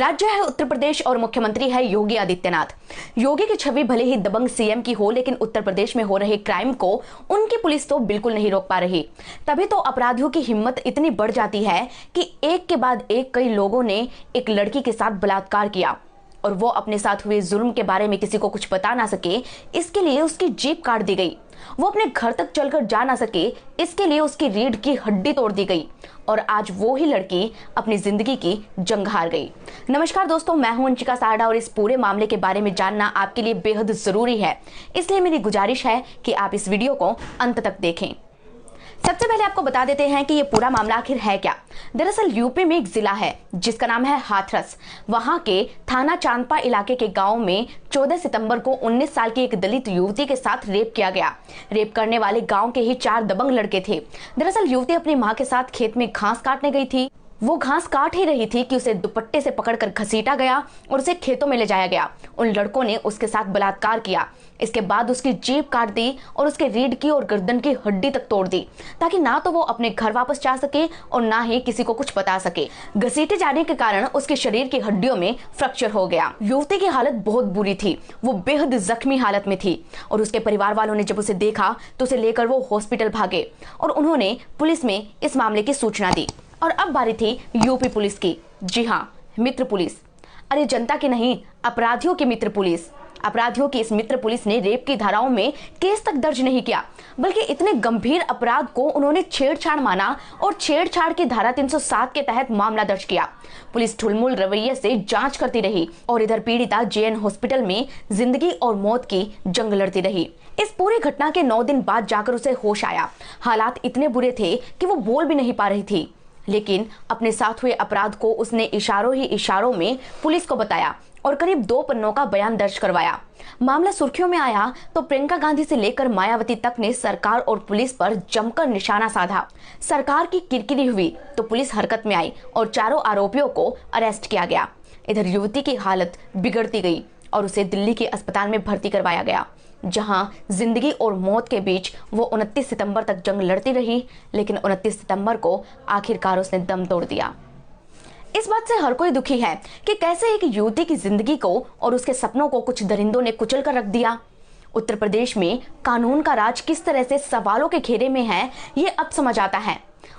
राज्य है उत्तर प्रदेश और मुख्यमंत्री है योगी आदित्यनाथ। योगी की छवि भले ही दबंग सीएम की हो, लेकिन उत्तर प्रदेश में हो रहे क्राइम को उनकी पुलिस तो बिल्कुल नहीं रोक पा रही। तभी तो अपराधियों की हिम्मत इतनी बढ़ जाती है कि एक के बाद एक कई लोगों ने एक लड़की के साथ बलात्कार किया और वो अपने साथ हुए जुल्म के बारे में किसी को कुछ बता ना सके, इसके लिए उसकी जीभ काट दी गई। वो अपने घर तक चलकर जा ना सके, इसके लिए उसकी रीढ़ की हड्डी तोड़ दी गई और आज वो ही लड़की अपनी जिंदगी की जंग हार गई। नमस्कार दोस्तों, मैं हूं अंशिका सारडा और इस पूरे मामले के बारे में जानना आपके लिए बेहद जरूरी है, इसलिए मेरी गुजारिश है कि आप इस वीडियो को अंत तक देखें। सबसे पहले आपको बता देते हैं कि ये पूरा मामला आखिर है क्या। दरअसल यूपी में एक जिला है जिसका नाम है हाथरस। वहां के थाना चांदपा इलाके के गांव में 14 सितंबर को 19 साल की एक दलित युवती के साथ रेप किया गया। रेप करने वाले गांव के ही 4 दबंग लड़के थे। दरअसल युवती अपनी मां के साथ खेत में घास काटने गई थी। वो घास काट ही रही थी कि उसे दुपट्टे से पकड़कर घसीटा गया और उसे खेतों में ले जाया गया। उन लड़कों ने उसके साथ बलात्कार किया। इसके बाद उसकी जीभ काट दी और उसके रीढ़ की और गर्दन की हड्डी तक तोड़ दी, ताकि ना तो वो अपने घर वापस जा सके और ना ही किसी को कुछ बता सके। घसीटे जाने के कारण उसके शरीर की हड्डियों में फ्रैक्चर हो गया। युवती की हालत बहुत बुरी थी, वो बेहद जख्मी हालत में थी और उसके परिवार वालों ने जब उसे देखा तो उसे लेकर वो हॉस्पिटल भागे और उन्होंने पुलिस में इस मामले की सूचना दी। और अब बारी थी यूपी पुलिस की। जी हाँ, मित्र पुलिस। अरे जनता की नहीं, अपराधियों की मित्र पुलिस। अपराधियों की इस मित्र पुलिस ने रेप की धाराओं में केस तक दर्ज नहीं किया, बल्कि इतने गंभीर अपराध को उन्होंने छेड़छाड़ माना और छेड़छाड़ की धारा 307 के तहत मामला दर्ज किया। पुलिस ठुलमुल रवैये से जांच करती रही और इधर पीड़िता जेएन हॉस्पिटल में जिंदगी और मौत की जंग लड़ती रही। इस पूरी घटना के 9 दिन बाद जाकर उसे होश आया। हालात इतने बुरे थे कि वो बोल भी नहीं पा रही थी, लेकिन अपने साथ हुए अपराध को उसने इशारों ही इशारों में पुलिस को बताया और करीब 2 पन्नों का बयान दर्ज करवाया। मामला सुर्खियों में आया तो प्रियंका गांधी से लेकर मायावती तक ने सरकार और पुलिस पर जमकर निशाना साधा। सरकार की किरकिरी हुई तो पुलिस हरकत में आई और चारों आरोपियों को अरेस्ट किया गया। इधर युवती की हालत बिगड़ती गई और उसे दिल्ली के अस्पताल में भर्ती करवाया गया, जहां जिंदगी और मौत के बीच वो 29 सितंबर तक जंग लड़ती रही। लेकिन 29 सितंबर को आखिरकार उसने दम तोड़ दिया। इस बात से हर कोई दुखी है कि कैसे एक युवती की जिंदगी को और उसके सपनों को कुछ दरिंदों ने कुचल कर रख दिया। उत्तर प्रदेश में कानून का राज किस तरह से सवालों के घेरे में है, ये अब समझ आता है।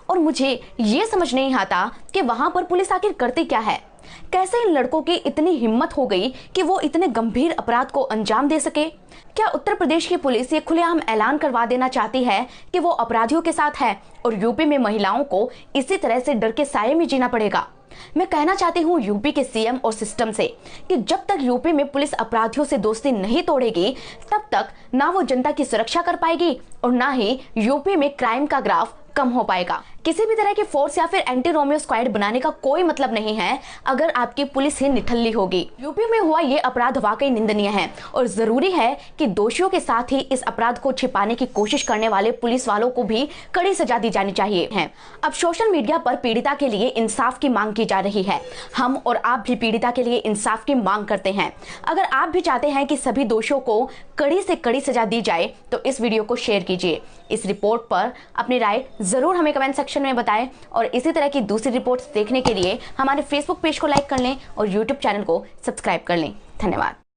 और मुझे ये समझ नहीं आता कि वहां पर पुलिस आखिर करती क्या है। कैसे इन लड़कों की इतनी हिम्मत हो गई कि वो इतने गंभीर अपराध को अंजाम दे सके। क्या उत्तर प्रदेश की पुलिस ये खुलेआम ऐलान करवा देना चाहती है कि वो अपराधियों के साथ है और यूपी में महिलाओं को इसी तरह से डर के साये में जीना पड़ेगा। मैं कहना चाहती हूँ यूपी के सीएम और सिस्टम से कि जब तक यूपी में पुलिस अपराधियों से दोस्ती नहीं तोड़ेगी, तब तक ना वो जनता की सुरक्षा कर पाएगी और ना ही यूपी में क्राइम का ग्राफ कम हो पाएगा। किसी भी तरह की फोर्स या फिर एंटी रोमियो स्क्वाड बनाने का कोई मतलब नहीं है अगर आपकी पुलिस ही निठल्ली होगी। यूपी में हुआ ये अपराध वाकई निंदनीय है और जरूरी है कि दोषियों के साथ ही इस अपराध को छिपाने की कोशिश करने वाले पुलिस वालों को भी कड़ी सजा दी जानी चाहिए है। अब सोशल मीडिया पर पीड़िता के लिए इंसाफ की मांग की जा रही है। हम और आप भी पीड़िता के लिए इंसाफ की मांग करते हैं। अगर आप भी चाहते हैं कि सभी दोषियों को कड़ी से कड़ी सजा दी जाए तो इस वीडियो को शेयर कीजिए। इस रिपोर्ट पर अपनी राय जरूर हमें कमेंट सेक्शन में बताएं और इसी तरह की दूसरी रिपोर्ट्स देखने के लिए हमारे फेसबुक पेज को लाइक कर लें और यूट्यूब चैनल को सब्सक्राइब कर लें। धन्यवाद।